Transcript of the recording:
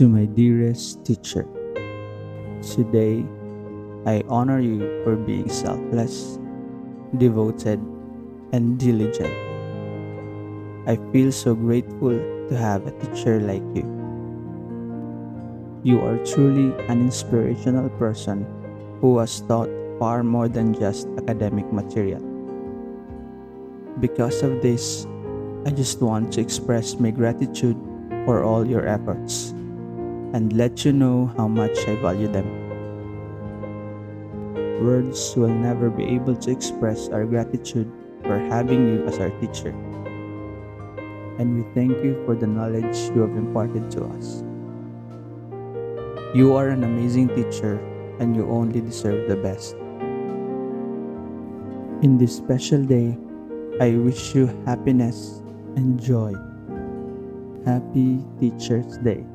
To my dearest teacher, today I honor you for being selfless, devoted, and diligent. I feel so grateful to have a teacher like you. You are truly an inspirational person who has taught far more than just academic material. Because of this, I just want to express my gratitude for all your efforts and let you know how much I value them. Words will never be able to express our gratitude for having you as our teacher, and we thank you for the knowledge you have imparted to us. You are an amazing teacher, and you only deserve the best. In this special day, I wish you happiness and joy. Happy Teacher's Day.